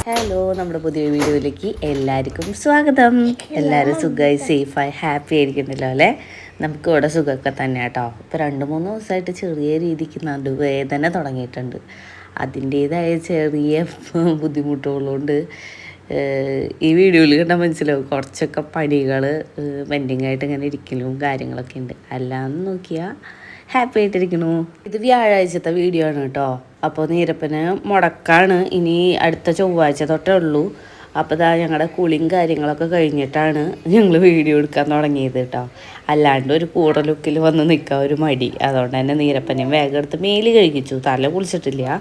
Hello, നമ്മുടെ പുതിയ വീഡിയോയിലേക്ക് എല്ലാവർക്കും സ്വാഗതം. എല്ലാവരും സുഖമായി സേഫായി ഹാപ്പി ആയിരിക്കുന്നുണ്ടല്ലോ അല്ലേ? നമുക്ക് ഇവിടെ സുഖമൊക്കെ തന്നെ കേട്ടോ. ഇപ്പോൾ 2-3 ദിവസമായിട്ട് ചെറിയ രീതിക്ക് നടുവേദന തുടങ്ങിയിട്ടുണ്ട്. അതിൻ്റേതായ ചെറിയ ബുദ്ധിമുട്ടുകളുകൊണ്ട് ഈ വീഡിയോയിൽ കണ്ടാൽ മനസ്സിലാവും കുറച്ചൊക്കെ പണികൾ പെൻഡിങ് ആയിട്ട് ഇങ്ങനെ ഇരിക്കലും കാര്യങ്ങളൊക്കെ ഉണ്ട്. അല്ലാന്ന് നോക്കിയാൽ ഹാപ്പി ആയിട്ടിരിക്കണു. ഇത് വ്യാഴാഴ്ചത്തെ വീഡിയോ ആണ് കേട്ടോ. അപ്പോൾ നീരപ്പന് മുടക്കാണ്. ഇനി അടുത്ത ചൊവ്വാഴ്ച തൊട്ടേ ഉള്ളൂ. അപ്പോൾ ഇതാ ഞങ്ങളുടെ കുളിയും കാര്യങ്ങളൊക്കെ കഴിഞ്ഞിട്ടാണ് ഞങ്ങൾ വീഡിയോ എടുക്കാൻ തുടങ്ങിയത് കേട്ടോ. അല്ലാണ്ട് ഒരു കൂട ലുക്കിൽ വന്ന് നിൽക്കാൻ ഒരു മടി. അതുകൊണ്ട് തന്നെ നീരപ്പനെയും വേഗം എടുത്ത് മേല് കഴുകിച്ചു. തല കുളിച്ചിട്ടില്ല.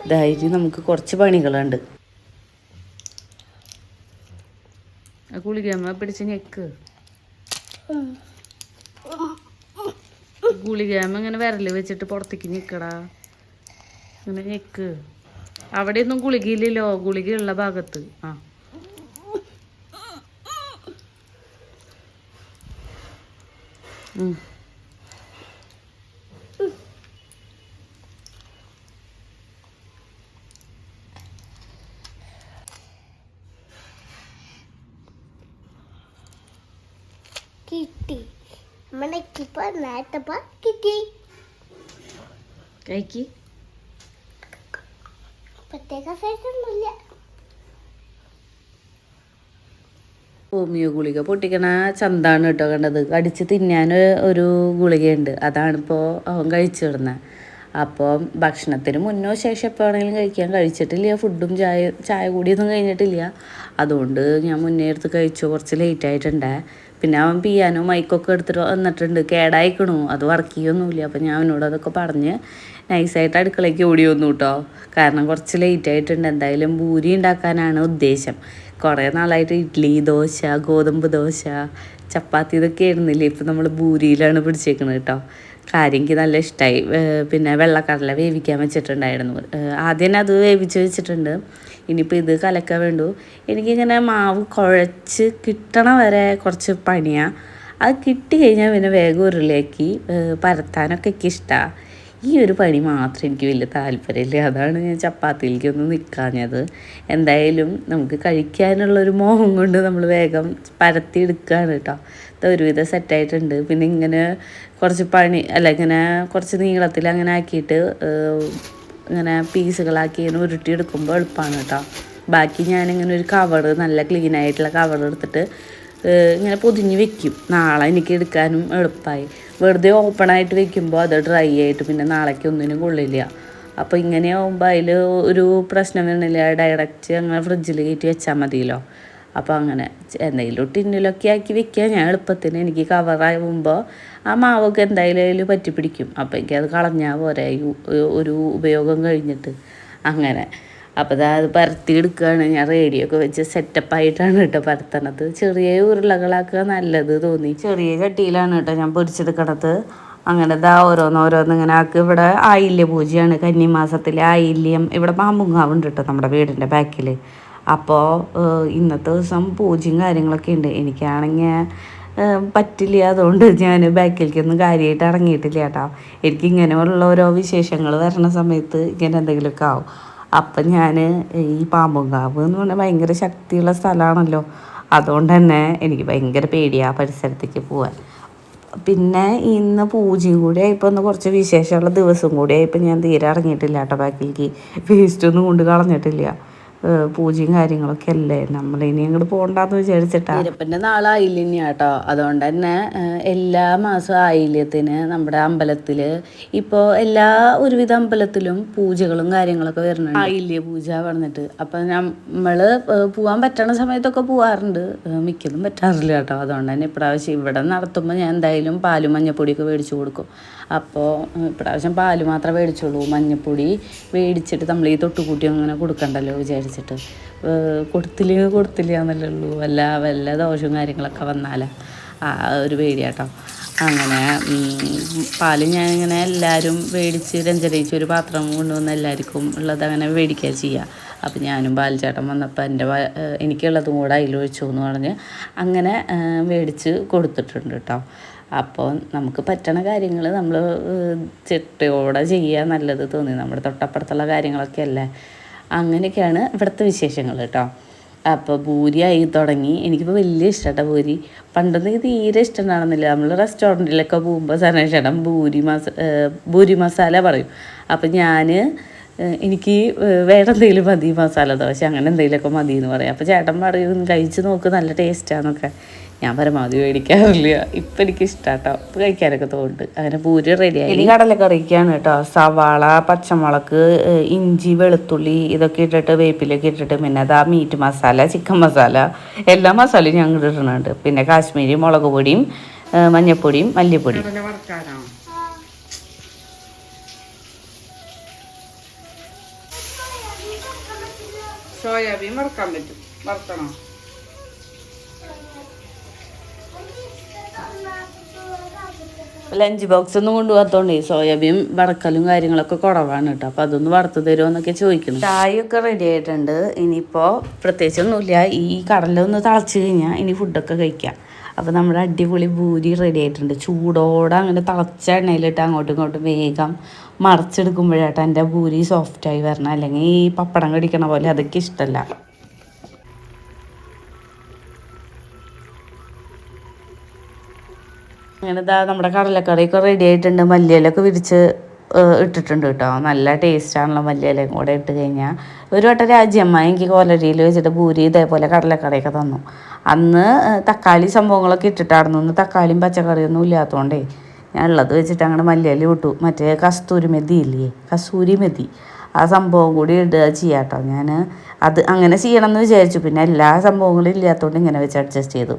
ഇതായിട്ട് നമുക്ക് കുറച്ച് പണികളുണ്ട്. ഗുളികമ്മ പിടിച്ച് ഞെക്ക്. ഗുളികമ്മ ഇങ്ങനെ വിരല് വെച്ചിട്ട് പുറത്തേക്ക് ഞെക്കടാ. ഇങ്ങനെ ഞെക്ക്. അവിടെയൊന്നും ഗുളികയില്ലല്ലോ, ഗുളികയുള്ള ഭാഗത്ത്. ആ കിട്ടി കിട്ടി കഴിക്ക്. പ്രത്യേക സൈസൊന്നുമില്ല. ഹോമിയോ ഗുളിക പൊട്ടിക്കണ ചന്താണ് കേട്ടോ കണ്ടത്. കടിച്ച് തിന്നാൻ ഒരു ഗുളികയുണ്ട്. അതാണിപ്പോൾ അവൻ കഴിച്ചു വിടുന്നത്. അപ്പോൾ ഭക്ഷണത്തിന് മുന്നോ ശേഷം എപ്പോൾ വേണമെങ്കിലും കഴിക്കാൻ. കഴിച്ചിട്ടില്ല. ഫുഡും ചായ കൂടിയൊന്നും കഴിഞ്ഞിട്ടില്ല. അതുകൊണ്ട് ഞാൻ മുന്നേ എടുത്ത് കഴിച്ചു. കുറച്ച് ലേറ്റായിട്ടുണ്ടേ. പിന്നെ അവൻ പിയാനോ മൈക്കൊക്കെ എടുത്തിട്ട് വന്നിട്ടുണ്ട്. കേടായിക്കണു. അത് വർക്ക് ചെയ്യൊന്നുമില്ല. അപ്പോൾ ഞാൻ അവനോട് അതൊക്കെ പറഞ്ഞ് നൈസായിട്ട് അടുക്കളയ്ക്ക് ഓടി വന്നു കേട്ടോ. കാരണം കുറച്ച് ലേറ്റ് ആയിട്ടുണ്ട്. എന്തായാലും പൂരി ഉണ്ടാക്കാനാണ് ഉദ്ദേശം. കുറേ നാളായിട്ട് ഇഡ്ഡലി, ദോശ, ഗോതമ്പ് ദോശ, ചപ്പാത്തി ഇതൊക്കെ ആയിരുന്നില്ലേ. ഇപ്പം നമ്മൾ പൂരിയിലാണ് പിടിച്ചേക്കുന്നത് കേട്ടോ. കാര്യം എനിക്ക് നല്ല ഇഷ്ടമായി. പിന്നെ വെള്ളക്കടല വേവിക്കാൻ വെച്ചിട്ടുണ്ടായിരുന്നു. ആദ്യം അത് വേവിച്ച് വെച്ചിട്ടുണ്ട്. ഇനിയിപ്പോൾ ഇത് കലക്കാൻ വേണ്ടു. എനിക്കിങ്ങനെ മാവ് കുഴച്ച് കിട്ടണ വരെ കുറച്ച് പണിയാണ്. അത് കിട്ടി കഴിഞ്ഞാൽ പിന്നെ വേഗം ഉരുളിയാക്കി പരത്താനൊക്കെ എനിക്ക് ഇഷ്ടമാണ്. ഈ ഒരു പണി മാത്രം എനിക്ക് വലിയ താല്പര്യമില്ല. അതാണ് ഞാൻ ചപ്പാത്തിയിലേക്കൊന്നും നിൽക്കാഞ്ഞത്. എന്തായാലും നമുക്ക് കഴിക്കാനുള്ളൊരു മോഹം കൊണ്ട് നമ്മൾ വേഗം പരത്തി എടുക്കുകയാണ് കേട്ടോ. ഇത് ഒരുവിധം സെറ്റായിട്ടുണ്ട്. പിന്നെ ഇങ്ങനെ കുറച്ച് പണി ഇങ്ങനെ കുറച്ച് നീളത്തിൽ അങ്ങനെ ആക്കിയിട്ട് ഇങ്ങനെ പീസുകളാക്കി ഇങ്ങനെ ഉരുട്ടിയെടുക്കുമ്പോൾ എളുപ്പമാണ് കേട്ടോ. ബാക്കി ഞാനിങ്ങനെ ഒരു കവറ്, നല്ല ക്ലീനായിട്ടുള്ള കവർ എടുത്തിട്ട് ഇങ്ങനെ പൊതിഞ്ഞ് വെക്കും. നാളെ എനിക്ക് എടുക്കാനും എളുപ്പമായി. വെറുതെ ഓപ്പണായിട്ട് വെക്കുമ്പോൾ അത് ഡ്രൈ ആയിട്ട് പിന്നെ നാളേക്ക് ഒന്നിനും കൊള്ളില്ല. അപ്പോൾ ഇങ്ങനെ ആകുമ്പോൾ അതിൽ ഒരു പ്രശ്നം വരണില്ല. ഡയറക്റ്റ് അങ്ങനെ ഫ്രിഡ്ജിൽ കയറ്റി വെച്ചാൽ മതിയല്ലോ. അപ്പോൾ അങ്ങനെ എന്തെങ്കിലും ടിന്നിലൊക്കെ ആക്കി വെക്കുക. ഞാൻ എളുപ്പത്തിന് എനിക്ക് കവറാകുമ്പോൾ ആ മാവൊക്കെ എന്തായാലും അതിൽ പറ്റി പിടിക്കും. അപ്പോൾ എനിക്കത് കളഞ്ഞാൽ പോരെ ഒരു ഉപയോഗം കഴിഞ്ഞിട്ട്. അങ്ങനെ അപ്പോൾ അത് പരത്തി എടുക്കുകയാണ്. ഞാൻ റേഡിയൊക്കെ വെച്ച് സെറ്റപ്പായിട്ടാണ് കേട്ടോ പരത്തണത്. ചെറിയ ഉരുളകളാക്കുക നല്ലത് തോന്നി. ചെറിയ ചട്ടിയിലാണ് കേട്ടോ ഞാൻ പൊരിച്ചെടുക്കണത്. അങ്ങനെ ഓരോന്നോരോന്ന് ഇങ്ങനെ ആക്കി. ഇവിടെ ആയില്യ പൂജയാണ്, കന്നിമാസത്തിലെ ആയില്യം. ഇവിടെ പാമ്പുങ്കാവുണ്ട് കേട്ടോ നമ്മുടെ വീടിൻ്റെ ബാക്കിൽ. അപ്പോൾ ഇന്നത്തെ ദിവസം പൂജയും കാര്യങ്ങളൊക്കെ ഉണ്ട്. എനിക്കാണെങ്കിൽ പറ്റില്ല. അതുകൊണ്ട് ഞാൻ ബാക്കിലേക്കൊന്നും കാര്യമായിട്ട് ഇറങ്ങിയിട്ടില്ല കേട്ടോ. എനിക്കിങ്ങനെയുള്ള ഓരോ വിശേഷങ്ങൾ വരണ സമയത്ത് ഇങ്ങനെ എന്തെങ്കിലുമൊക്കെ ആവും. അപ്പം ഞാൻ ഈ പാമ്പുങ്കാവ് എന്ന് പറഞ്ഞാൽ ഭയങ്കര ശക്തിയുള്ള സ്ഥലമാണല്ലോ. അതുകൊണ്ട് തന്നെ എനിക്ക് ഭയങ്കര പേടിയാണ് പരിസരത്തേക്ക് പോകാൻ. പിന്നെ ഇന്ന് പൂജയും കൂടി ആയപ്പോൾ ഒന്ന് കുറച്ച് വിശേഷമുള്ള ദിവസം കൂടി ആയപ്പോൾ ഞാൻ തീരെ ഇറങ്ങിയിട്ടില്ല കേട്ടോ. ബാക്കിലേക്ക് വേസ്റ്റൊന്നും കൊണ്ട് കളഞ്ഞിട്ടില്ല. പൂജയും കാര്യങ്ങളൊക്കെ അല്ലേ, നമ്മളിനി അങ്ങോട്ട് പോകണ്ടെന്ന് വിചാരിച്ചിട്ടാ. നീരപ്പൻ്റെ നാളായില്ല കേട്ടോ. അതുകൊണ്ട് തന്നെ എല്ലാ മാസവും ആയില്യത്തിന് നമ്മുടെ അമ്പലത്തിൽ ഇപ്പോൾ ഒരുവിധ അമ്പലത്തിലും പൂജകളും കാര്യങ്ങളൊക്കെ വരുന്നുണ്ട്. ആയില്യ പൂജ പറഞ്ഞിട്ട്. അപ്പം നമ്മൾ പോകാൻ പറ്റണ സമയത്തൊക്കെ പോകാറുണ്ട്. മിക്കതും പറ്റാറില്ല കേട്ടോ. അതുകൊണ്ട് തന്നെ ഇപ്രാവശ്യം ഇവിടെ നടത്തുമ്പോൾ ഞാൻ എന്തായാലും പാലും മഞ്ഞപ്പൊടിയൊക്കെ മേടിച്ചു കൊടുക്കും. അപ്പോൾ ഇപ്രാവശ്യം പാല് മാത്രമേ മേടിച്ചുള്ളൂ. മഞ്ഞപ്പൊടി മേടിച്ചിട്ട് നമ്മൾ ഈ തൊട്ടുകൂട്ടി അങ്ങനെ കൊടുക്കണ്ടല്ലോ വിചാരിച്ചിട്ട് കൊടുത്തില്ല എന്നല്ലേ ഉള്ളൂ. വല്ല ദോഷവും കാര്യങ്ങളൊക്കെ വന്നാലേ ആ ഒരു പേടിയാട്ടോ. അങ്ങനെ പാല് ഞാനിങ്ങനെ എല്ലാവരും മേടിച്ച് രഞ്ജനയിച്ച് ഒരു പാത്രം കൊണ്ടുവന്ന് എല്ലാവർക്കും ഉള്ളത് അങ്ങനെ മേടിക്കുക ചെയ്യുക. അപ്പം ഞാനും പാൽച്ചേട്ടൻ വന്നപ്പോൾ എനിക്കുള്ളതും കൂടെ അതിലൊഴിച്ചു എന്ന് പറഞ്ഞ് അങ്ങനെ മേടിച്ച് കൊടുത്തിട്ടുണ്ട് കേട്ടോ. അപ്പോൾ നമുക്ക് പറ്റണ കാര്യങ്ങൾ നമ്മൾ ചിട്ടയോടെ ചെയ്യുക നല്ലത് തോന്നി. നമ്മുടെ തൊട്ടപ്പുറത്തുള്ള കാര്യങ്ങളൊക്കെ അല്ലേ. അങ്ങനെയൊക്കെയാണ് ഇവിടുത്തെ വിശേഷങ്ങൾ കേട്ടോ. അപ്പോൾ ഭൂരി ആയി തുടങ്ങി. എനിക്കിപ്പോൾ വലിയ ഇഷ്ടമാട്ടോ ഭൂരി. പണ്ടൊന്നും എനിക്ക് തീരെ ഇഷ്ടമുണ്ടായിരുന്നില്ല. നമ്മൾ റെസ്റ്റോറൻറ്റിലൊക്കെ പോകുമ്പോൾ സനേഷേട്ടൻ ഭൂരി മസാല പറയും. അപ്പം എനിക്ക് വേറെ എന്തെങ്കിലും മതി, മസാല ദോശ അങ്ങനെ എന്തെങ്കിലുമൊക്കെ മതി എന്ന് പറയും. അപ്പോൾ ചേട്ടൻ പറയും കഴിച്ച് നോക്ക് നല്ല ടേസ്റ്റാന്നൊക്കെ. ഞാൻ പരമാവധി മേടിക്കാറില്ല. ഇപ്പം എനിക്ക് ഇഷ്ടമാട്ടോ, ഇപ്പം കഴിക്കാനൊക്കെ തോന്നുന്നുണ്ട്. അങ്ങനെ പൂരി റെഡിയായി. ഇനി കടലക്കറിക്കാണ് കേട്ടോ. സവാള, പച്ചമുളക്, ഇഞ്ചി, വെളുത്തുള്ളി ഇതൊക്കെ ഇട്ടിട്ട് വേപ്പിലൊക്കെ ഇട്ടിട്ട് പിന്നെ അതാ മീറ്റ് മസാല, ചിക്കൻ മസാല എല്ലാ മസാലയും ഞങ്ങൾ ഇടുന്നുണ്ട്. പിന്നെ കാശ്മീരി മുളക് പൊടിയും മഞ്ഞൾപ്പൊടിയും മല്ലിപ്പൊടിയും. സോയാബീൻ വറുക്കാൻ പറ്റും, വറുക്കണം. ലഞ്ച് ബോക്സ് ഒന്നും കൊണ്ടുപോകാത്തോണ്ടേ സോയാബീൻ വറക്കലും കാര്യങ്ങളൊക്കെ കുറവാണ് കേട്ടോ. അപ്പോൾ അതൊന്ന് വറുത്ത് തരുമോ എന്നൊക്കെ ചോദിക്കണം. ചായയൊക്കെ റെഡി ആയിട്ടുണ്ട്. ഇനിയിപ്പോൾ പ്രത്യേകിച്ചൊന്നുമില്ല. ഈ കടലൊന്ന് തിളച്ച് കഴിഞ്ഞാൽ ഇനി ഫുഡൊക്കെ കഴിക്കാം. അപ്പോൾ നമ്മുടെ അടിപൊളി പൂരി റെഡി ആയിട്ടുണ്ട്. ചൂടോടെ അങ്ങനെ തിളച്ച എണ്ണയിലിട്ട് അങ്ങോട്ടും ഇങ്ങോട്ടും വേഗം മറിച്ചെടുക്കുമ്പോഴാട്ടോ എൻ്റെ പൂരി സോഫ്റ്റായി വരണം. അല്ലെങ്കിൽ ഈ പപ്പടം കടിക്കണ പോലെ അതൊക്കെ ഇഷ്ടമല്ല. അങ്ങനെ ഇതാ നമ്മുടെ കടലക്കറിയൊക്കെ റെഡി ആയിട്ടുണ്ട്. മല്ലിയിലൊക്കെ വിരിച്ച് ഇട്ടിട്ടുണ്ട് കേട്ടോ. നല്ല ടേസ്റ്റാണല്ലോ മല്ലിയിലയും കൂടെ ഇട്ട് കഴിഞ്ഞാൽ. ഒരു വട്ടം രാജ്യമ്മ എനിക്ക് കോലരിയിൽ വെച്ചിട്ട് പൂരി ഇതേപോലെ കടലക്കറിയൊക്കെ തന്നു. അന്ന് തക്കാളി സംഭവങ്ങളൊക്കെ ഇട്ടിട്ടായിരുന്നു. ഒന്ന് തക്കാളിയും പച്ചക്കറിയൊന്നും ഇല്ലാത്തതുകൊണ്ടേ ഞാൻ ഉള്ളത് വെച്ചിട്ട് അങ്ങനെ മല്ലിയില ഇട്ടു. മറ്റേ കസ്തൂരി മെതി ആ സംഭവം കൂടി ഇടുക ചെയ്യാം കേട്ടോ. ഞാൻ അത് അങ്ങനെ ചെയ്യണം എന്ന് വിചാരിച്ചു. പിന്നെ എല്ലാ സംഭവങ്ങളും ഇല്ലാത്തതുകൊണ്ട് ഇങ്ങനെ വെച്ച് അഡ്ജസ്റ്റ് ചെയ്തു.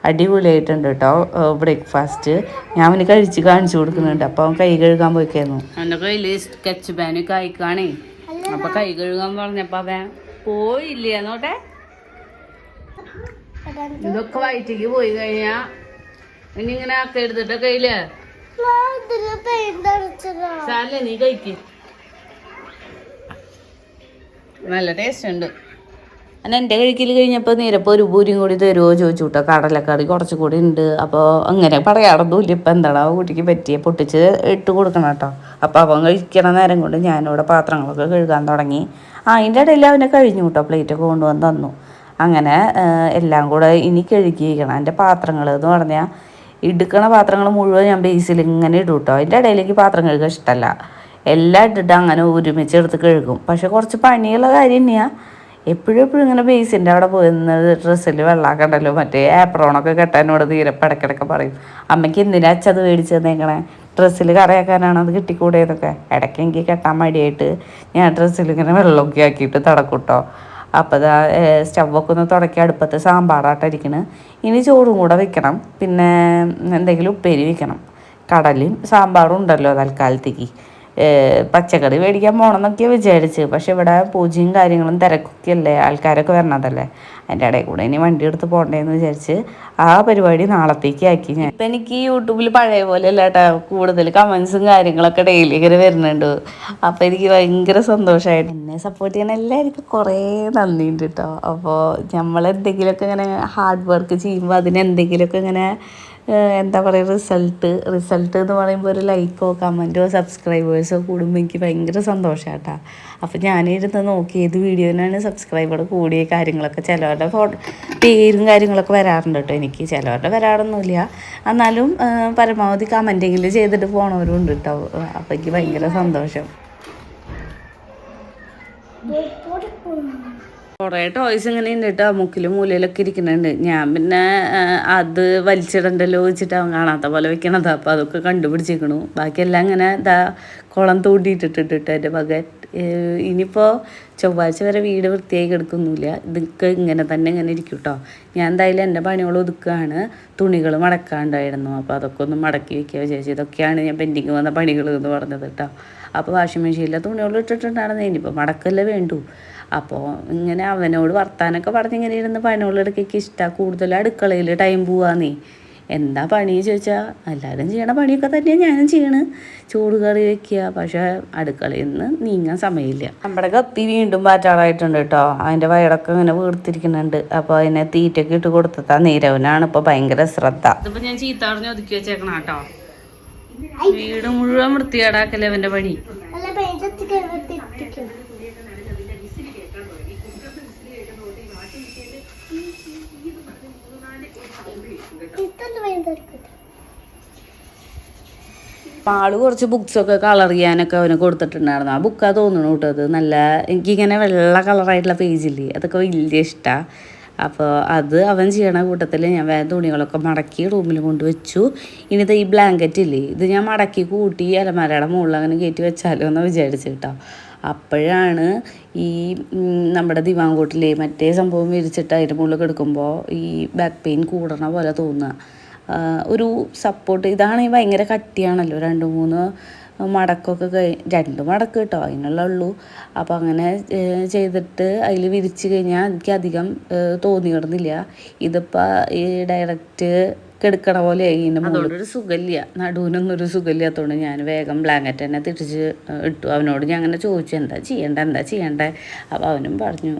അടിപൊളിയായിട്ടുണ്ട് കേട്ടോ ബ്രേക്ക്ഫാസ്റ്റ്. ഞാൻ അവന് കഴിച്ച് കാണിച്ചു കൊടുക്കുന്നുണ്ട്. അപ്പോൾ അവൻ കൈ കഴുകാൻ പോയിക്കായിരുന്നു. എൻ്റെ കയ്യിൽ സ്കെച്ച് പാനൊക്കെ അയക്കാണേ. അപ്പോൾ കൈ കഴുകാൻ പറഞ്ഞപ്പോൾ അവൻ പോയില്ലേ എന്നോട്ടെ. ഇതൊക്കെ വയറ്റിക്ക് പോയി കഴിഞ്ഞാൽ ഇനി ഇങ്ങനെ ആക്കി എടുത്തിട്ട് കയ്യില് സാലേ നീ കഴിക്ക്. നല്ല ടേസ്റ്റ് ഉണ്ട്. അങ്ങനെ എൻ്റെ കഴിക്കൽ കഴിഞ്ഞപ്പോൾ നേരപ്പോൾ ഒരു പൂരിയും കൂടി തരുമോ ചോദിച്ചു കേട്ടോ. കടലക്കറി കുറച്ചും കൂടി ഉണ്ട്. അപ്പോൾ അങ്ങനെ പറയാറൊന്നുമില്ല. ഇപ്പം എന്താണ് ആ കുട്ടിക്ക് പറ്റിയ പൊട്ടിച്ച് ഇട്ട് കൊടുക്കണം കേട്ടോ. അപ്പോൾ അവൻ കഴിക്കണ നേരം കൊണ്ട് ഞാനിവിടെ പാത്രങ്ങളൊക്കെ കഴുകാൻ തുടങ്ങി. അതിൻ്റെ ഇടയിൽ അവനെ കഴിഞ്ഞു കേട്ടോ. പ്ലേറ്റൊക്കെ കൊണ്ടുവന്ന് തന്നു. അങ്ങനെ എല്ലാം കൂടെ ഇനി കഴുകിയിരിക്കണം. എൻ്റെ പാത്രങ്ങൾ എന്ന് പറഞ്ഞാൽ എടുക്കണ പാത്രങ്ങൾ മുഴുവൻ ഞാൻ ബേസിൽ ഇങ്ങനെ ഇടും കേട്ടോ. അതിൻ്റെ ഇടയിലേക്ക് പാത്രം കഴുകാൻ ഇഷ്ടമല്ല. എല്ലാം ഇട്ടിട്ട് അങ്ങനെ ഒരുമിച്ച് എടുത്ത് കഴുകും. പക്ഷെ കുറച്ച് പണിയുള്ള കാര്യം തന്നെയാണ്. എപ്പോഴും ഇങ്ങനെ ബേസിൻ്റെ അവിടെ പോയിരുന്നത് ഡ്രസ്സിൽ വെള്ളമാക്കണ്ടല്ലോ. മറ്റേ ആപ്രോണൊക്കെ കെട്ടാനോട് തീരെ ഇടയ്ക്കിടയ്ക്ക് പറയും. അമ്മയ്ക്ക് എന്തിനാ അച്ഛത് മേടിച്ച് തന്നേക്കണേ, ഡ്രസ്സിൽ കറയാക്കാനാണ് അത് കിട്ടിക്കൂടെ എന്നൊക്കെ. ഇടയ്ക്ക് എനിക്ക് കെട്ടാൻ മടിയായിട്ട് ഞാൻ ഡ്രസ്സിൽ ഇങ്ങനെ വെള്ളമൊക്കെ ആക്കിയിട്ട് തടക്കൂട്ടോ. അപ്പോൾ ഇതാ സ്റ്റവൊക്കെ ഒന്ന് തുടക്കി അടുപ്പത്ത് സാമ്പാറായിട്ടിരിക്കണം. ഇനി ചോറും കൂടെ വെക്കണം. പിന്നെ എന്തെങ്കിലും ഉപ്പേരി വെക്കണം. കടലും സാമ്പാറും ഉണ്ടല്ലോ തൽക്കാലത്തേക്ക്. പച്ചക്കറി മേടിക്കാൻ പോകണമെന്നൊക്കെയാണ് വിചാരിച്ച്. പക്ഷെ ഇവിടെ പൂജയും കാര്യങ്ങളും തിരക്കൊക്കെ അല്ലേ, ആൾക്കാരൊക്കെ വരണതല്ലേ. അതിൻ്റെ ഇടയിൽ കൂടെ ഇനി വണ്ടി എടുത്ത് പോകണ്ടേന്ന് വിചാരിച്ച് ആ പരിപാടി നാളത്തേക്ക് ആക്കി ഞാൻ. ഇപ്പം എനിക്ക് യൂട്യൂബിൽ പഴയ പോലെ അല്ല കേട്ടോ, കൂടുതൽ കമൻസും കാര്യങ്ങളൊക്കെ ഡെയിലി ഇങ്ങനെ വരുന്നുണ്ട്. അപ്പോൾ എനിക്ക് ഭയങ്കര സന്തോഷമായിട്ട്. എന്നെ സപ്പോർട്ട് ചെയ്യണ എല്ലാവർക്കും കുറേ നന്ദിയുണ്ട് കേട്ടോ. അപ്പോൾ നമ്മളെന്തെങ്കിലുമൊക്കെ ഇങ്ങനെ ഹാർഡ് വർക്ക് ചെയ്യുമ്പോൾ അതിനെന്തെങ്കിലുമൊക്കെ ഇങ്ങനെ എന്താ പറയുക റിസൾട്ട് എന്ന് പറയുമ്പോൾ ഒരു ലൈക്കോ കമൻറ്റോ സബ്സ്ക്രൈബേഴ്സോ കൂടുമ്പോൾ എനിക്ക് ഭയങ്കര സന്തോഷമായിട്ടാ. അപ്പോൾ ഞാനിരുന്ന് നോക്കി ഏത് വീഡിയോനാണ് സബ്സ്ക്രൈബർ കൂടിയ കാര്യങ്ങളൊക്കെ. ചിലവരുടെ പേരും കാര്യങ്ങളൊക്കെ വരാറുണ്ട് കേട്ടോ. എനിക്ക് ചിലവരുടെ വരാറൊന്നുമില്ല. എന്നാലും പരമാവധി കമൻറ്റെങ്കിലും ചെയ്തിട്ട് പോണവരും ഉണ്ട് കേട്ടോ. അപ്പോൾ എനിക്ക് ഭയങ്കര സന്തോഷം. കുറേ ടോയ്സ് ഇങ്ങനെ ഉണ്ട് കേട്ടോ. മുക്കിലും മൂലയിലൊക്കെ ഇരിക്കുന്നുണ്ട്. ഞാൻ പിന്നെ അത് വലിച്ചിടണ്ടല്ലോ വെച്ചിട്ട് അവൻ കാണാത്ത പോലെ വെക്കണത്. അപ്പോൾ അതൊക്കെ കണ്ടുപിടിച്ചിരിക്കണു. ബാക്കിയെല്ലാം ഇങ്ങനെ കുളം തോണ്ടിയിട്ടിട്ടിട്ട് എൻ്റെ മകൻ. ഇനിയിപ്പോൾ ചൊവ്വാഴ്ച വരെ വീട് വൃത്തിയായി കിടക്കൊന്നുമില്ല. ഇതൊക്കെ ഇങ്ങനെ തന്നെ ഇങ്ങനെ ഇരിക്കും കേട്ടോ. ഞാൻ എന്തായാലും എൻ്റെ പണികൾ ഒതുക്കുകയാണ്. തുണികൾ മടക്കാണ്ടായിരുന്നു. അപ്പോൾ അതൊക്കെ ഒന്ന് മടക്കി വയ്ക്കുക വിചാരിച്ചു. ഇതൊക്കെയാണ് ഞാൻ പെൻഡിങ് വന്ന പണികൾ എന്ന് പറഞ്ഞത് കേട്ടോ. അപ്പോൾ വാഷിംഗ് മെഷീനിലെ തുണികൾ ഇട്ടിട്ടുണ്ടായിരുന്നു. ഇനിയിപ്പോൾ മടക്കല്ലേ വേണ്ടു. അപ്പോൾ ഇങ്ങനെ അവനോട് വർത്താനൊക്കെ പറഞ്ഞിങ്ങനെ ഇരുന്ന് പണികളെടുക്കൊക്കെ ഇഷ്ടമാണ്. കൂടുതൽ അടുക്കളയിൽ ടൈം പോവാന്നേ. എന്താ പണി ചോദിച്ചാൽ എല്ലാവരും ചെയ്യണ പണിയൊക്കെ തന്നെയാണ് ഞാനും ചെയ്യണ്. ചോറ് കറി വയ്ക്കുക. പക്ഷേ അടുക്കളയിൽ നിന്ന് നീങ്ങാൻ സമയമില്ല. നമ്മുടെ കപ്പി വീണ്ടും പാറ്റാറായിട്ടുണ്ട് കേട്ടോ. അതിൻ്റെ വയറൊക്കെ ഇങ്ങനെ വീർത്തിരിക്കുന്നുണ്ട്. അപ്പോൾ അതിനെ തീറ്റൊക്കെ ഇട്ട് കൊടുത്താ നീരവനാണ് ഇപ്പോൾ ഭയങ്കര ശ്രദ്ധ. ഇതിപ്പോൾ ഞാൻ ചീത്ത പറഞ്ഞ് ഒതുക്കി വെച്ചേക്കണം കേട്ടോ. വീട് മുഴുവൻ വൃത്തികേടാക്കല്ലേ അവൻ്റെ പണി. ആള് കുറച്ച് ബുക്സൊക്കെ കളർ ചെയ്യാനൊക്കെ അവന് കൊടുത്തിട്ടുണ്ടായിരുന്നു. ആ ബുക്കാ തോന്നുന്നു കേട്ടോ അത്. നല്ല എനിക്കിങ്ങനെ വെള്ള കളറായിട്ടുള്ള പേജില്ലേ, അതൊക്കെ വലിയ ഇഷ്ടമാണ്. അപ്പോൾ അത് അവൻ ചെയ്യണ കൂട്ടത്തിൽ ഞാൻ വേറെ തുണികളൊക്കെ മടക്കി റൂമിൽ കൊണ്ട് വെച്ചു. ഇനിയിത് ഈ ബ്ലാങ്കറ്റ് ഇല്ലേ, ഇത് ഞാൻ മടക്കി കൂട്ടി അലമാരയുടെ മുകളിൽ അങ്ങനെ കയറ്റി വെച്ചാലോ എന്ന് വിചാരിച്ചു കേട്ടോ. അപ്പോഴാണ് ഈ നമ്മുടെ ദിവാങ്കോട്ടിലെ മറ്റേ സംഭവം വിരിച്ചിട്ട് അതിൻ്റെ മുകളിൽ കിടക്കുമ്പോൾ ഈ ബാക്ക് പെയിൻ കൂടണ പോലെ തോന്നുക. ഒരു സപ്പോർട്ട് ഇതാണെങ്കിൽ ഭയങ്കര കട്ടിയാണല്ലോ, 2-3 മടക്കൊക്കെ 2 മടക്ക് കേട്ടോ അതിനുള്ള ഉള്ളൂ. അപ്പോൾ അങ്ങനെ ചെയ്തിട്ട് അതിൽ വിരിച്ച് കഴിഞ്ഞാൽ എനിക്ക് അധികം തോന്നിയിടുന്നില്ല. ഇതിപ്പോൾ ഈ ഡയറക്റ്റ് കിടക്കണ പോലെ അതുകൊണ്ടൊരു സുഖമില്ല, നടുവിനൊന്നൊരു സുഖമില്ലാത്തതുകൊണ്ട് ഞാൻ വേഗം ബ്ലാങ്കറ്റ് തന്നെ തിരിച്ച് ഇട്ടു. അവനോട് ഞാൻ അങ്ങനെ ചോദിച്ചു എന്താ ചെയ്യണ്ടേ. അപ്പോൾ അവനും പറഞ്ഞു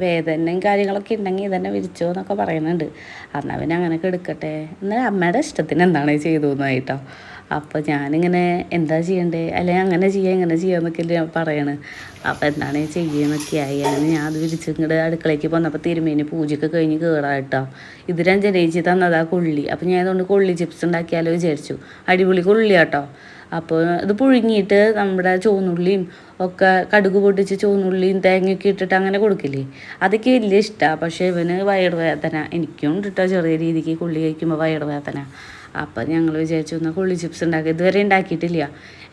വേദനയും കാര്യങ്ങളൊക്കെ ഉണ്ടെങ്കിൽ ഇതന്നെ വിരിച്ചോ എന്നൊക്കെ പറയുന്നുണ്ട്. എന്നാൽ അവൻ അങ്ങനെ കിടക്കട്ടെ, എന്നാൽ അമ്മയുടെ ഇഷ്ടത്തിന് എന്താണ് ചെയ്തു എന്നായിട്ടോ. അപ്പോൾ ഞാനിങ്ങനെ എന്താ ചെയ്യണ്ടേ, അല്ലെങ്കിൽ അങ്ങനെ ഇങ്ങനെ ചെയ്യാമെന്നൊക്കെ ഞാൻ പറയണ്. അപ്പോൾ എന്താണ് ചെയ്യുന്നൊക്കെ ആയാണ് ഞാൻ അത് വിരിച്ച് ഇങ്ങോട്ട് അടുക്കളയ്ക്ക് പോന്നപ്പോൾ തിരുമേനി പൂജയൊക്കെ കഴിഞ്ഞ് കയറാട്ടോ. ഇത് ഞാൻ ജനയിച്ച് തന്നതാ കൊള്ളി. അപ്പോൾ ഞാൻ അതുകൊണ്ട് കൊള്ളി ചിപ്സ് ഉണ്ടാക്കിയാലോ വിചാരിച്ചു. അടിപൊളി കൊള്ളിയാട്ടോ. അപ്പോൾ ഇത് പുഴുങ്ങിയിട്ട് നമ്മുടെ ചുവന്നുള്ളിയും ഒക്കെ കടുക് പൊട്ടിച്ച് ചുവന്നുള്ളിയും തേങ്ങയൊക്കെ ഇട്ടിട്ട് അങ്ങനെ കൊടുക്കില്ലേ, അതൊക്കെ വലിയ ഇഷ്ടമാണ്. പക്ഷേ ഇവന് വയറുവേദന, എനിക്കും ഉണ്ട് കേട്ടോ ചെറിയ രീതിക്ക് കൊള്ളി കഴിക്കുമ്പോൾ വയറുവേദന. അപ്പം ഞങ്ങൾ വിചാരിച്ചു എന്നാൽ കൊള്ളി ചിപ്സ് ഉണ്ടാക്കുക. ഇതുവരെ ഉണ്ടാക്കിയിട്ടില്ല.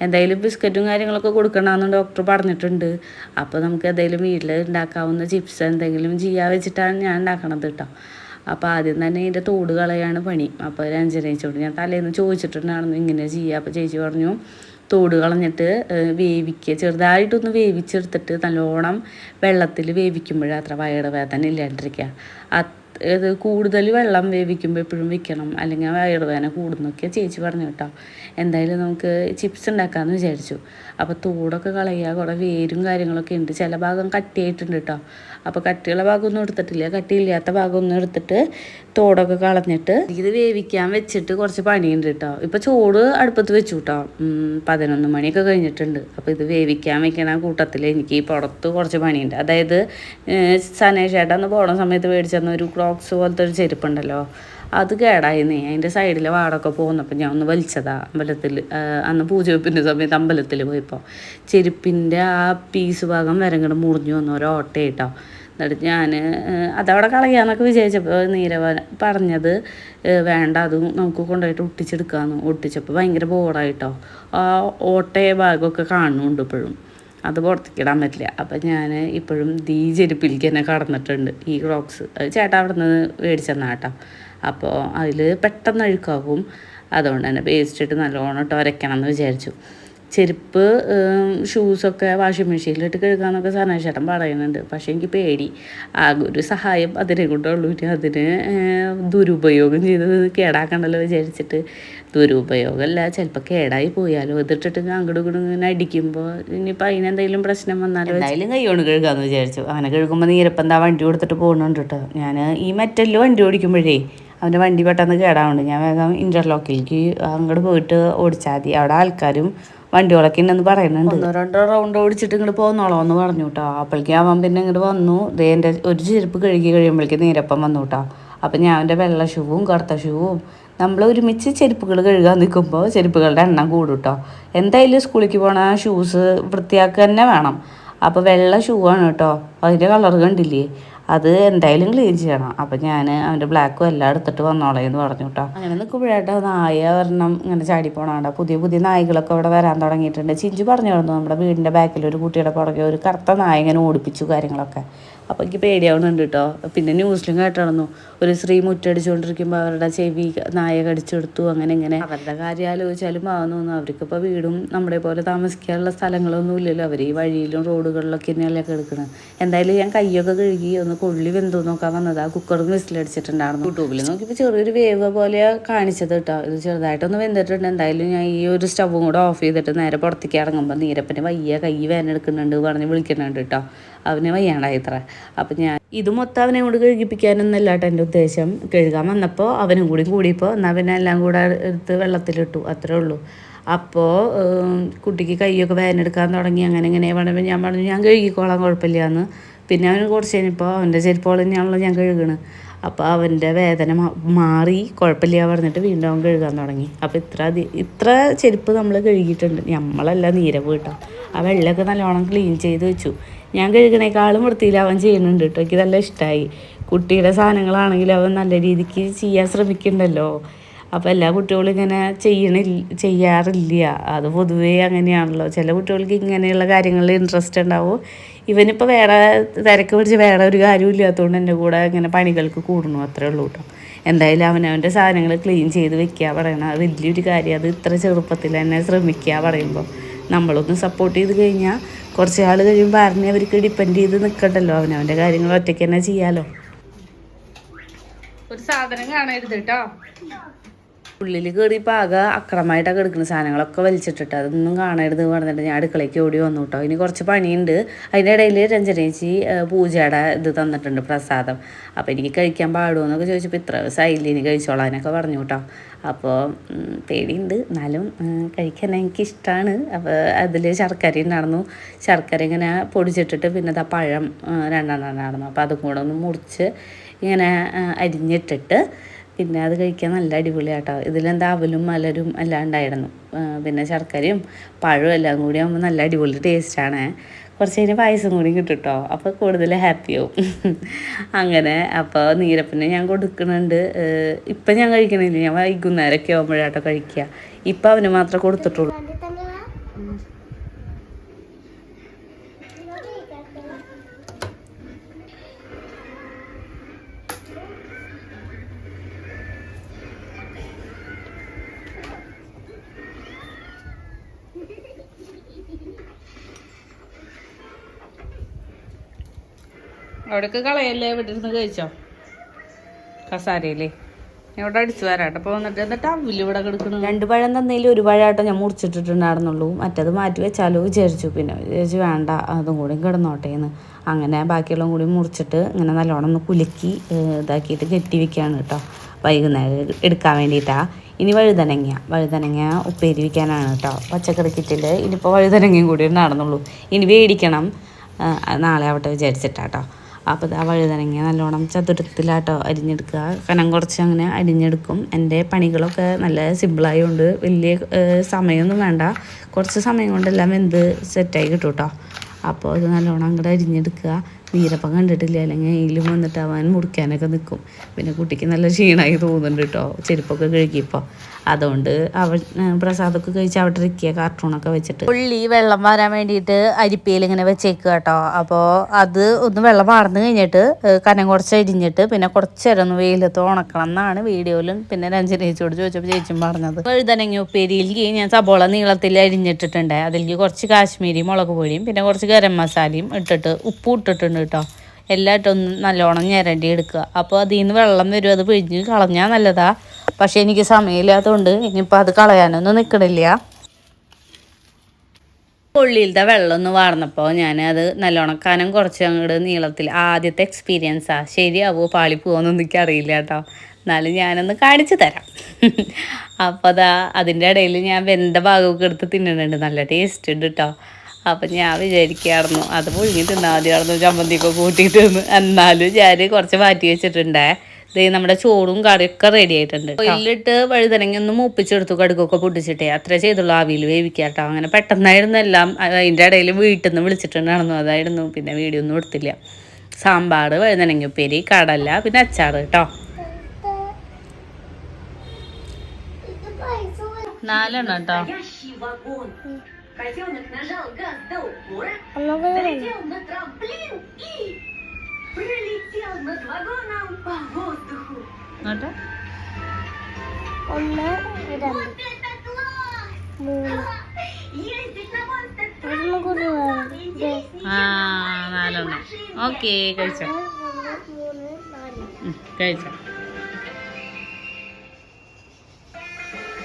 എന്തായാലും ബിസ്ക്കറ്റും കാര്യങ്ങളൊക്കെ കൊടുക്കണമെന്ന് ഡോക്ടർ പറഞ്ഞിട്ടുണ്ട്. അപ്പോൾ നമുക്ക് എന്തായാലും വീട്ടിൽ ഉണ്ടാക്കാവുന്ന ചിപ്സ് എന്തെങ്കിലും ചെയ്യാൻ വെച്ചിട്ടാണ് ഞാൻ ഉണ്ടാക്കണത് കേട്ടോ. അപ്പോൾ ആദ്യം തന്നെ ഇതിൻ്റെ തോട് കളയാണ് പണി. അപ്പോൾ രഞ്ജനേച്ചോട് ഞാൻ തലേന്ന് ചോദിച്ചിട്ടുണ്ടായിരുന്നു ഇങ്ങനെ ചെയ്യുക. അപ്പോൾ ചേച്ചി പറഞ്ഞു തോട് കളഞ്ഞിട്ട് വേവിക്കുക, ചെറുതായിട്ടൊന്ന് വേവിച്ചെടുത്തിട്ട് നല്ലോണം വെള്ളത്തിൽ വേവിക്കുമ്പോഴേ അത്ര വയറുവേദന ഇല്ലാണ്ടിരിക്കുക. ഇത് കൂടുതൽ വെള്ളം വേവിക്കുമ്പോൾ എപ്പോഴും വെക്കണം, അല്ലെങ്കിൽ വയറുവേദന കൂടുന്നൊക്കെ ചേച്ചി പറഞ്ഞു കേട്ടോ. എന്തായാലും നമുക്ക് ചിപ്സ് ഉണ്ടാക്കാമെന്ന് വിചാരിച്ചു. അപ്പോൾ തോടൊക്കെ കളയുക, കുറേ വേരും കാര്യങ്ങളൊക്കെ ഉണ്ട്. ചില ഭാഗം കട്ടിയായിട്ടുണ്ട് കേട്ടോ. അപ്പോൾ കട്ടിയുള്ള ഭാഗമൊന്നും എടുത്തിട്ടില്ല, കട്ടിയില്ലാത്ത ഭാഗമൊന്നും എടുത്തിട്ട് തോടൊക്കെ കളഞ്ഞിട്ട് ഇത് വേവിക്കാൻ വെച്ചിട്ട് കുറച്ച് പണിയുണ്ട് കേട്ടോ. ഇപ്പോൾ ചോറ് അടുപ്പത്ത് വെച്ചു കേട്ടോ, 11 മണിയൊക്കെ കഴിഞ്ഞിട്ടുണ്ട്. അപ്പോൾ ഇത് വേവിക്കാൻ വെക്കണ കൂട്ടത്തിൽ എനിക്ക് പുറത്ത് കുറച്ച് പണിയുണ്ട്. അതായത് സനേഷ് ചേട്ടൻ അന്ന് പോണ സമയത്ത് മേടിച്ചെന്ന ഒരു ക്രോക്സ് പോലത്തെ ഒരു ചെരുപ്പുണ്ടല്ലോ, അത് കേടായിരുന്നേ. അതിൻ്റെ സൈഡിലെ വാടൊക്കെ പോകുന്നപ്പോൾ ഞാൻ ഒന്ന് വലിച്ചതാ അമ്പലത്തിൽ. അന്ന് പൂജ വെപ്പിൻ്റെ സമയത്ത് അമ്പലത്തിൽ പോയപ്പോൾ ചെരുപ്പിൻ്റെ ആ പീസ് ഭാഗം വരങ്ങട് മുറിഞ്ഞു വന്നു, ഓട്ട കേട്ടോ. എന്നിട്ട് ഞാൻ അതവിടെ കളയാന്നൊക്കെ വിചാരിച്ചപ്പോൾ നീരവ പറഞ്ഞത് വേണ്ട, അത് നമുക്ക് കൊണ്ടുപോയിട്ട് ഒട്ടിച്ചെടുക്കാമെന്ന്. ഒട്ടിച്ചപ്പോൾ ഭയങ്കര ബോറായിട്ടോ. ആ ഓട്ടയ ഭാഗമൊക്കെ കാണുന്നുണ്ട് ഇപ്പോഴും, അത് പുറത്തേക്കിടാൻ പറ്റില്ല. അപ്പം ഞാൻ ഇപ്പോഴും ഈ ചെരുപ്പിലേക്ക് തന്നെ കടന്നിട്ടുണ്ട്. ഈ ക്രോക്സ് അത് ചേട്ടാ അവിടെ നിന്ന് മേടിച്ചെന്നാ കേട്ടോ. അപ്പോൾ അതിൽ പെട്ടെന്ന് അഴുക്കാവും. അതുകൊണ്ട് തന്നെ പേസ്റ്റ് ഇട്ട് നല്ലോണം ഇട്ട് ഉരയ്ക്കണം എന്ന് വിചാരിച്ചു. ചെരുപ്പ് ഷൂസൊക്കെ വാഷിംഗ് മെഷീനിലിട്ട് കഴുകാമെന്നൊക്കെ സനേഷേട്ടൻ പറയുന്നുണ്ട്. പക്ഷേ എനിക്ക് പേടി, ആകെ ഒരു സഹായം അതിനെ കൊണ്ടുള്ളൂ. അതിന് ദുരുപയോഗം ചെയ്ത് കേടാക്കണ്ടല്ലോ വിചാരിച്ചിട്ട്. ദുരുപയോഗമല്ല, ചിലപ്പോൾ കേടായി പോയാലോ, ഇതിട്ടിട്ട് അങ്ങോട്ടും ഇങ്ങോട്ടും ഇങ്ങനെ അടിക്കുമ്പോൾ ഇനിയിപ്പോൾ അതിനെന്തെങ്കിലും പ്രശ്നം വന്നാലോ. എന്തായാലും കൈ കൊണ്ട് കഴുകാമെന്ന് വിചാരിച്ചു. അങ്ങനെ കഴുകുമ്പോൾ നീരപ്പം എന്താ വണ്ടി കൊടുത്തിട്ട് പോകുന്നുണ്ട് കേട്ടോ. ഞാൻ ഈ മെറ്റലിൽ വണ്ടി ഓടിക്കുമ്പോഴേ അവൻ്റെ വണ്ടി പെട്ടെന്ന് കേടാവുന്നുണ്ട്. ഞാൻ വേഗം ഇൻ്റർലോക്കിലേക്ക് അങ്ങോട്ട് പോയിട്ട് ഓടിച്ചാൽ മതി. അവിടെ ആൾക്കാരും വണ്ടികളൊക്കെ ഉണ്ടെന്ന് പറയുന്നുണ്ട്. 1-2 റൗണ്ട് ഓടിച്ചിട്ട് ഇങ്ങോട്ട് പോകുന്നോളോ എന്ന് പറഞ്ഞു കേട്ടോ. അപ്പോഴേക്കും അവൻ പിന്നെ ഇങ്ങോട്ട് വന്നു. എൻ്റെ ഒരു ചെരുപ്പ് കഴുകി കഴിയുമ്പോഴേക്കും നീരപ്പം വന്നു കേട്ടോ. അപ്പം ഞാൻ അവൻ്റെ വെള്ള ഷൂവും കറുത്ത ഷൂവും നമ്മൾ ഒരുമിച്ച് ചെരുപ്പുകൾ കഴുകാൻ നിൽക്കുമ്പോൾ ചെരുപ്പുകളുടെ എണ്ണം കൂടും കേട്ടോ. എന്തായാലും സ്കൂളിലേക്ക് പോകണ ഷൂസ് വൃത്തിയാക്കുക തന്നെ വേണം. അപ്പോൾ വെള്ള ഷൂ ആണ് കേട്ടോ, അതിൻ്റെ കളർ കണ്ടില്ലേ, അത് എന്തായാലും ക്ലീൻ ചെയ്യണം. അപ്പം ഞാൻ അവൻ്റെ ബ്ലാക്കും എല്ലാം എടുത്തിട്ട് വന്നോളേ എന്ന് പറഞ്ഞു കേട്ടോ. അങ്ങനെ നിൽക്കുമ്പോഴായിട്ട് നായ ഒരെണ്ണം ഇങ്ങനെ ചാടിപ്പോണാണ്ട. പുതിയ നായകളൊക്കെ അവിടെ വരാൻ തുടങ്ങിയിട്ടുണ്ട്. ചിഞ്ചു പറഞ്ഞു തന്നു നമ്മുടെ വീടിൻ്റെ ബാക്കിൽ ഒരു കുട്ടിയുടെ പുറകെ ഒരു കറുത്ത നായ ഇങ്ങനെ ഓടിപ്പിച്ചു കാര്യങ്ങളൊക്കെ. അപ്പോൾ എനിക്ക് പേടിയാവുന്നുണ്ട് കേട്ടോ. പിന്നെ ന്യൂസിലും കേട്ടിടന്നു ഒരു സ്ത്രീ മുറ്റടിച്ചുകൊണ്ടിരിക്കുമ്പോൾ അവരുടെ ചെവി നായ കടിച്ചെടുത്തു. അങ്ങനെ ഇങ്ങനെ അവരുടെ കാര്യം ആലോചിച്ചാലും ആവുന്നു. അവർക്കിപ്പോൾ വീടും നമ്മുടെ പോലെ താമസിക്കാനുള്ള സ്ഥലങ്ങളൊന്നും ഇല്ലല്ലോ. അവർ ഈ വഴിയിലും റോഡുകളിലൊക്കെ തന്നെയല്ലേ കിടക്കുന്നത്. എന്തായാലും ഞാൻ കൈയൊക്കെ കഴുകി ഒന്ന് കൊള്ളി വെന്തു നോക്കാൻ വന്നതാ. കുക്കറും വിസിലടിച്ചിട്ടുണ്ടായിരുന്നു. യൂട്യൂബിൽ നോക്കിയപ്പോൾ ചെറിയൊരു വേവ് പോലെ കാണിച്ചത് കേട്ടോ. ഇത് ചെറുതായിട്ടൊന്ന് വെന്തിട്ടുണ്ട്. എന്തായാലും ഞാൻ ഈ ഒരു സ്റ്റവും കൂടെ ഓഫ് ചെയ്തിട്ട് നേരെ പുറത്തേക്ക് ഇറങ്ങുമ്പോൾ നീരപ്പന് വയ്യ, കൈ വേനെടുക്കുന്നുണ്ട് പറഞ്ഞ് വിളിക്കുന്നുണ്ട് കേട്ടോ. അവന് വയ്യാണ്ടായിത്ര. അപ്പം ഞാൻ ഇത് മൊത്തം അവനെ കൊണ്ട് കഴുകിപ്പിക്കാനൊന്നല്ല കേട്ടോ എൻ്റെ ഉദ്ദേശം. കഴുകാൻ വന്നപ്പോൾ അവനും കൂടിയപ്പോൾ എന്നാൽ പിന്നെ എല്ലാം കൂടെ എടുത്ത് വെള്ളത്തിലിട്ടു, അത്രേ ഉള്ളൂ. അപ്പോൾ കുട്ടിക്ക് കൈയൊക്കെ വേദനെടുക്കാൻ തുടങ്ങി. അങ്ങനെ ഇങ്ങനെ പറയുമ്പോൾ ഞാൻ പറഞ്ഞു ഞാൻ കഴുകിക്കോളാം കുഴപ്പമില്ല എന്ന്. പിന്നെ അവന് കുറച്ച് കഴിഞ്ഞപ്പോൾ അവൻ്റെ ചെരുപ്പുകൾ തന്നെയാണല്ലോ ഞാൻ കഴുകണ്. അപ്പോൾ അവൻ്റെ വേദന മാറി കുഴപ്പമില്ല പറഞ്ഞിട്ട് വീണ്ടും അവൻ കഴുകാൻ തുടങ്ങി. അപ്പോൾ ഇത്ര ചെരുപ്പ് നമ്മൾ കഴുകിയിട്ടുണ്ട്. നമ്മളല്ല നീരവ് കേട്ടോ. ആ വെള്ളമൊക്കെ നല്ലോണം ക്ലീൻ ചെയ്ത് വെച്ചു. ഞാൻ കഴുകണേക്കാളും വൃത്തിയിൽ അവൻ ചെയ്യുന്നുണ്ട് കേട്ടോ. എനിക്ക് നല്ല ഇഷ്ടമായി. കുട്ടിയുടെ സാധനങ്ങളാണെങ്കിൽ അവൻ നല്ല രീതിക്ക് ചെയ്യാൻ ശ്രമിക്കുന്നുണ്ടല്ലോ. അപ്പോൾ എല്ലാ കുട്ടികളും ഇങ്ങനെ ചെയ്യാറില്ല. അത് പൊതുവേ അങ്ങനെയാണല്ലോ. ചില കുട്ടികൾക്ക് ഇങ്ങനെയുള്ള കാര്യങ്ങളിൽ ഇൻട്രസ്റ്റ് ഉണ്ടാവും. ഇവനിപ്പോൾ വേറെ തിരക്ക് പിടിച്ച് വേറെ ഒരു കാര്യവും ഇല്ലാത്തതുകൊണ്ട് എൻ്റെ കൂടെ ഇങ്ങനെ പണികൾക്ക് കൂടണു, അത്രേ ഉള്ളൂ കേട്ടോ. എന്തായാലും അവനവൻ്റെ സാധനങ്ങൾ ക്ലീൻ ചെയ്ത് വെക്കുക പറയണം, അത് വലിയൊരു കാര്യം. അത് ഇത്ര ചെറുപ്പത്തിൽ തന്നെ ശ്രമിക്കുക പറയുമ്പോൾ നമ്മളൊന്ന് സപ്പോർട്ട് ചെയ്ത് കഴിഞ്ഞാൽ കുറച്ച് ആൾ കഴിയുമ്പോൾ ആരെയും അവർക്ക് ഡിപ്പെൻഡ് ചെയ്ത് നിൽക്കണ്ടല്ലോ. അവനവൻ്റെ കാര്യങ്ങൾ ഒറ്റയ്ക്ക് തന്നെ ചെയ്യാമല്ലോ. ഒരു സാധനം കാണരുത് കേട്ടോ. ഉള്ളിൽ കയറി ഇപ്പോൾ ആകെ അക്രമമായിട്ടൊക്കെ എടുക്കുന്ന സാധനങ്ങളൊക്കെ വലിച്ചിട്ടിട്ട് അതൊന്നും കാണരുത് പറഞ്ഞിട്ട് ഞാൻ അടുക്കളയ്ക്ക് ഓടി വന്നു കേട്ടോ. ഇനി കുറച്ച് പണിയുണ്ട്. അതിൻ്റെ ഇടയിൽ രഞ്ജനേച്ചി പൂജയുടെ ഇത് തന്നിട്ടുണ്ട്, പ്രസാദം. അപ്പോൾ എനിക്ക് കഴിക്കാൻ പാടുമോ എന്നൊക്കെ ചോദിച്ചപ്പോൾ ഇത്ര ദിവസമായില്ല ഇനി കഴിച്ചോളാനൊക്കെ പറഞ്ഞു കേട്ടോ. അപ്പോൾ പേടിയുണ്ട്, എന്നാലും കഴിക്കാൻ എനിക്കിഷ്ടമാണ്. അപ്പോൾ അതിൽ ശർക്കര ഉണ്ടായിരുന്നു. ശർക്കര ഇങ്ങനെ പൊടിച്ചിട്ടിട്ട് പിന്നെ ആ പഴം 2 ഉണ്ടായിരുന്നു. അപ്പോൾ അതും കൂടെ ഒന്ന് മുറിച്ച് ഇങ്ങനെ അരിഞ്ഞിട്ടിട്ട് പിന്നെ അത് കഴിക്കാൻ നല്ല അടിപൊളിയാട്ടോ. ഇതിലെന്താ അവലും മലരും എല്ലാം ഉണ്ടായിരുന്നു. പിന്നെ ശർക്കരയും പഴവും എല്ലാം കൂടി ആകുമ്പോൾ നല്ല അടിപൊളി ടേസ്റ്റാണ്. കുറച്ച് കഴിഞ്ഞ് പായസം കൂടി കിട്ടും കേട്ടോ. അപ്പോൾ കൂടുതൽ ഹാപ്പിയാവും. അങ്ങനെ അപ്പോൾ നീരപ്പനെ ഞാൻ കൊടുക്കുന്നുണ്ട്. ഇപ്പം ഞാൻ കഴിക്കണില്ല, ഞാൻ വൈകുന്നേരമൊക്കെ ആകുമ്പോഴാട്ടോ കഴിക്കുക. ഇപ്പം അവന് മാത്രമേ കൊടുത്തിട്ടുള്ളൂ. അവിടേക്ക് കളയല്ലേ, ഇവിടെ ഇരുന്ന് കഴിച്ചോ കസാരയില്ലേ. ഇവിടെ അടിച്ചു വരാട്ടോ. അപ്പോൾ എന്നിട്ട് അവല് ഇവിടെ കിടക്കണം. 2 പഴം തന്നതിൽ 1 പഴമായിട്ടോ ഞാൻ മുറിച്ചിട്ടിട്ടുണ്ടായിരുന്നുള്ളൂ. മറ്റത് മാറ്റി വെച്ചാലോ വിചാരിച്ചു. പിന്നെ വിചാരിച്ചു വേണ്ട, അതും കൂടി കിടന്നോട്ടേന്ന്. അങ്ങനെ ബാക്കിയുള്ളതും കൂടി മുറിച്ചിട്ട് ഇങ്ങനെ നല്ലോണം ഒന്ന് കുലുക്കി ഇതാക്കിയിട്ട് കെട്ടി വെക്കുകയാണ് കേട്ടോ. വൈകുന്നേരം എടുക്കാൻ വേണ്ടിയിട്ടാണ്. ഇനി വഴുതനങ്ങ ഉപ്പേരി വയ്ക്കാനാണ് കേട്ടോ. പച്ചക്കറി കിറ്റിൽ ഇനിയിപ്പോൾ വഴുതനങ്ങയും കൂടി ഉണ്ടായിരുന്നുള്ളൂ. ഇനി മേടിക്കണം, നാളെ ആവട്ടെ വിചാരിച്ചിട്ടാട്ടോ. അപ്പോൾ ആ വഴുതനങ്ങ നല്ലോണം ചതുരത്തിലാട്ടോ അരിഞ്ഞെടുക്കുക. കനം കുറച്ച് അങ്ങനെ അരിഞ്ഞെടുക്കും. എൻ്റെ പണികളൊക്കെ നല്ല സിമ്പിളായതുകൊണ്ട് വലിയ സമയമൊന്നും വേണ്ട. കുറച്ച് സമയം കൊണ്ടെല്ലാം വെന്ത് സെറ്റായി കിട്ടും കേട്ടോ. അപ്പോൾ അത് നല്ലോണം അങ്ങോട്ട് അരിഞ്ഞെടുക്കുക. നീരപ്പം കണ്ടിട്ടില്ല, അല്ലെങ്കിൽ അതിലും വന്നിട്ട് അവൻ മുറിക്കാനൊക്കെ നിൽക്കും. പിന്നെ കുട്ടിക്ക് നല്ല ക്ഷീണമായി തോന്നുന്നുണ്ട് കേട്ടോ, ചെരുപ്പൊക്കെ കഴുകിയപ്പോൾ. അതുകൊണ്ട് അവൻ പ്രസാദമൊക്കെ കഴിച്ച് അവിടെ ഇരിക്കുക, കാർട്ടൂണൊക്കെ വെച്ചിട്ട്. ഉള്ളി വെള്ളം വരാൻ വേണ്ടിയിട്ട് അരിപ്പയിൽ ഇങ്ങനെ വെച്ചേക്കുക കേട്ടോ. അപ്പോൾ അത് ഒന്ന് വെള്ളം വാർന്ന് കഴിഞ്ഞിട്ട് കനം കുറച്ച് അരിഞ്ഞിട്ട് പിന്നെ കുറച്ച് നേരം ഒന്ന് വെയിലത്ത് ഉണക്കണം എന്നാണ് വീഡിയോയിലും പിന്നെ രഞ്ജനേച്ചിയോട് ചോദിച്ചപ്പോൾ ചേച്ചിയും പറഞ്ഞത്. വഴുതനങ്ങ ഉപ്പേരിയിലേക്ക് ഞാൻ സബോള നീളത്തിൽ അരിഞ്ഞിട്ടിട്ടുണ്ട്. അതിലേക്ക് കുറച്ച് കാശ്മീരി മുളക് പൊടിയും പിന്നെ കുറച്ച് ഗരം മസാലയും ഇട്ടിട്ട് ഉപ്പും ഇട്ടിട്ടുണ്ട് കേട്ടോ. എല്ലാം ഇട്ടൊന്ന് നല്ലോണം ഞരണ്ടി എടുക്കുക. അപ്പോൾ അതിൽ നിന്ന് വെള്ളം വരും, അത് പിഴിഞ്ഞ് കളഞ്ഞാൽ നല്ലതാ. പക്ഷെ എനിക്ക് സമയമില്ലാത്തതുകൊണ്ട് ഇനിയിപ്പോൾ അത് കളയാനൊന്നും നിൽക്കണില്ല. ഉള്ളിയിലത്തെ വെള്ളം ഒന്ന് വാർന്നപ്പോൾ ഞാൻ അത് നല്ലോണം കനം കുറച്ച് അങ്ങോട്ട് നീളത്തിൽ, ആദ്യത്തെ എക്സ്പീരിയൻസാണ്. ശരിയാവോ പാളി പോകുമെന്നൊന്നും എനിക്കറിയില്ല കേട്ടോ. എന്നാലും ഞാനൊന്ന് കാണിച്ചു തരാം. അപ്പോൾ അതിൻ്റെ ഇടയിൽ ഞാൻ വെന്ത ഭാഗമൊക്കെ എടുത്ത് തിന്നുന്നുണ്ട്. നല്ല ടേസ്റ്റ് ഉണ്ട് കേട്ടോ. അപ്പം ഞാൻ വിചാരിക്കായിരുന്നു അത് പുഴുങ്ങി തിന്നാതിയായിരുന്നു ചമ്മന്തിയൊക്കെ കൂട്ടിയിട്ട്. എന്നാലും ഞാൻ കുറച്ച് മാറ്റി വെച്ചിട്ടുണ്ടേ. ഇത് നമ്മുടെ ചോറും കറിയൊക്കെ റെഡി ആയിട്ടുണ്ട്. ഓയിലിട്ട് വഴുതനങ്ങ ഒന്ന് മൂപ്പിച്ചെടുത്തു, കടുകൊക്കെ പൊട്ടിച്ചിട്ടേ അത്ര ചെയ്തുള്ളൂ. ആവിയിൽ വേവിക്കാട്ടോ. അങ്ങനെ പെട്ടെന്നായിരുന്നു എല്ലാം. അതിൻ്റെ ഇടയിൽ വീട്ടിൽ നിന്ന് വിളിച്ചിട്ടുണ്ടായിരുന്നു, അതായിരുന്നു. പിന്നെ വീഡിയോ ഒന്നും എടുത്തില്ല. സാമ്പാർ, വഴുതനങ്ങ ഉപ്പേരി, കടല, പിന്നെ അച്ചാർ കേട്ടോ. 4 കേട്ടോ. Котенок нажал газ до упора, залетел на трамплин и пролетел над вагоном по воздуху. Вот 1, 2, Вот это класс! 3. Ездить на монстр ആ 4. ഓക്കെ, കഴിച്ചോ കഴിച്ചോ.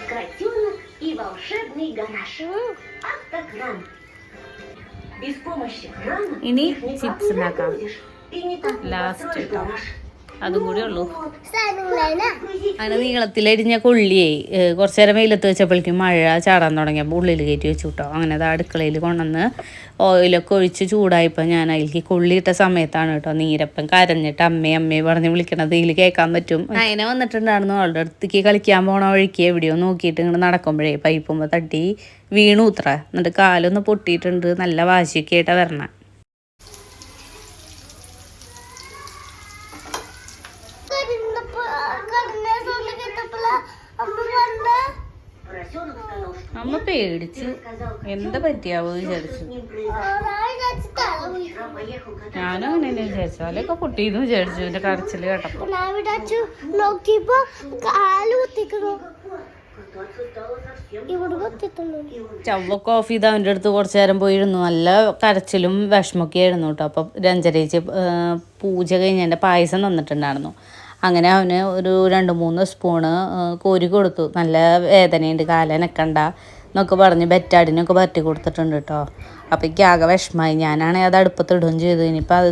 Котенок и волшебный гараж. Автокран. Без помощи крана ഇനി их никак ചിപ്സ് не ഉണ്ടാക്കാം. нагрузишь. И не так Last построишь это. гараж. അതും കൂടി ഉള്ളൂ. സാധനങ്ങളാണ് അങ്ങനെ നീളത്തിലരിഞ്ഞ കൊള്ളിയേ കുറച്ചു നേരം വെയിലത്ത് വെച്ചപ്പോഴേക്കും മഴ ചാടാൻ തുടങ്ങിയപ്പോൾ ഉള്ളിൽ കയറ്റി വെച്ചു കേട്ടോ. അങ്ങനെ അത് അടുക്കളയിൽ കൊണ്ടുവന്ന് ഓയിലൊക്കെ ഒഴിച്ച് ചൂടായപ്പോൾ ഞാൻ അതിലേക്ക് കൊള്ളിയിട്ട സമയത്താണ് കേട്ടോ നീരപ്പൻ കരഞ്ഞിട്ട് അമ്മയെ പറഞ്ഞ് വിളിക്കണത് ഇതിൽ കേൾക്കാൻ പറ്റും. അതിനെ വന്നിട്ടുണ്ടായിരുന്നു. അവളുടെ അടുത്തേക്ക് കളിക്കാൻ പോണ വഴിക്ക് എവിടെയോ നോക്കിയിട്ട് ഇങ്ങനെ നടക്കുമ്പോഴേ പൈപ്പുമ്പോൾ തട്ടി വീണു ഉത്ര. എന്നിട്ട് കാലൊന്ന് പൊട്ടിയിട്ടുണ്ട്. നല്ല വാശിയൊക്കെ ആയിട്ടാണ് വരണേ. അമ്മ പേടിച്ചു. എന്താ പറ്റിയാവോ വിചാരിച്ചു. ഞാനും അങ്ങനെ തന്നെ വിചാരിച്ചു. അല്ലൊക്കെ പൊട്ടിയെന്ന് വിചാരിച്ചു എന്റെ കരച്ചില് കേട്ടപ്പോ. നോക്കിയപ്പോ കാല് കുത്തിക്കണു. ചവ്വൊക്കെ ഓഫ് ചെയ്ത് അവൻ്റെ അടുത്ത് കുറച്ചു നേരം പോയിരുന്നു. നല്ല കരച്ചിലും വിഷമൊക്കെ ആയിരുന്നു കേട്ടോ. അപ്പം രഞ്ജനേച്ചി പൂജ കഴിഞ്ഞ് എൻ്റെ പായസം തന്നിട്ടുണ്ടായിരുന്നു. അങ്ങനെ അവന് ഒരു 2-3 സ്പൂണ് കോരി കൊടുത്തു. നല്ല വേദനയുണ്ട്, കാലനക്കണ്ട എന്നൊക്കെ പറഞ്ഞ് ബെറ്റാഡിനൊക്കെ പറ്റി കൊടുത്തിട്ടുണ്ട് കേട്ടോ. അപ്പോൾ എനിക്ക് ആകെ വിഷമമായി. ഞാനാണെങ്കിൽ അത് അടുപ്പത്തിടുകയും ചെയ്തു. ഇനിയിപ്പോൾ അത്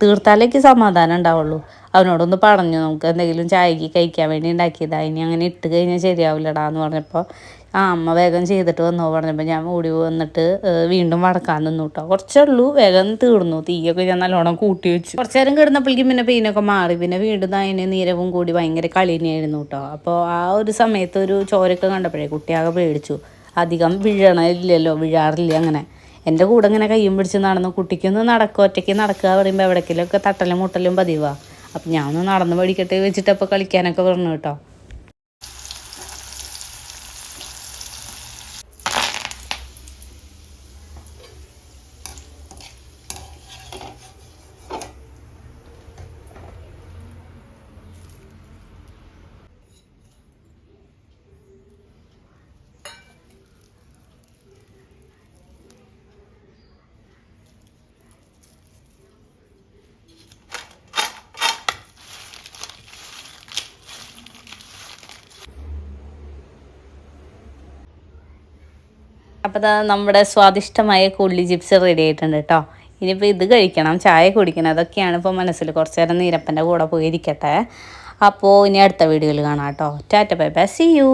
തീർത്താലേക്ക് സമാധാനം ഉണ്ടാവുള്ളൂ. അവനോടൊന്ന് പറഞ്ഞു, നമുക്ക് എന്തെങ്കിലും ചായക്ക് കഴിക്കാൻ വേണ്ടി ഉണ്ടാക്കിയതാണ്, ഇനി അങ്ങനെ ഇട്ട് കഴിഞ്ഞാൽ ശരിയാവില്ലടാ എന്ന് പറഞ്ഞപ്പോൾ അമ്മ വേഗം ചെയ്തിട്ട് വന്നോ പറഞ്ഞപ്പോൾ ഞാൻ ഓടി വന്നിട്ട് വീണ്ടും വടക്കാൻ നിന്നു കേട്ടോ. കുറച്ചേ ഉള്ളൂ, വേഗം തീർന്നു. തീയൊക്കെ ഞാൻ നല്ലോണം കൂട്ടി വെച്ചു. കുറച്ചു നേരം കിടന്നപ്പോഴേക്കും പിന്നെ പെയിനൊക്കെ മാറി. പിന്നെ വീണ്ടും അതിന് നീരവും കൂടി ഭയങ്കര കളിനെയായിരുന്നു കേട്ടോ. അപ്പോൾ ആ ഒരു സമയത്ത് ഒരു ചോരൊക്കെ കണ്ടപ്പോഴേ കുട്ടിയാകെ പേടിച്ചു. അധികം വീഴാറില്ല അങ്ങനെ. എൻ്റെ കൂടെ ഇങ്ങനെ കയ്യും പിടിച്ച് നടന്നു. കുട്ടിക്കൊന്ന് ഒറ്റയ്ക്ക് നടക്കുക പറയുമ്പോൾ എവിടേക്കെങ്കിലുമൊക്കെ തട്ടലും മുട്ടലും പതിവാ. അപ്പം ഞാനൊന്ന് നടന്ന് പഠിക്കട്ടെ വെച്ചിട്ട് അപ്പോൾ കളിക്കാനൊക്കെ പറഞ്ഞു കേട്ടോ. അപ്പോൾ നമ്മുടെ സ്വാദിഷ്ടമായ കൊള്ളി ചിപ്സ് റെഡി ആയിട്ടുണ്ട് കേട്ടോ. ഇനിയിപ്പോൾ ഇത് കഴിക്കണം, ചായ കുടിക്കണം, അതൊക്കെയാണ് ഇപ്പോൾ മനസ്സിൽ. കുറച്ച് നേരം നീരപ്പൻ്റെ കൂടെ പോയിരിക്കട്ടെ. അപ്പോൾ ഇനി അടുത്ത വീഡിയോയിൽ കാണാം കേട്ടോ. Tata bye bye, see U.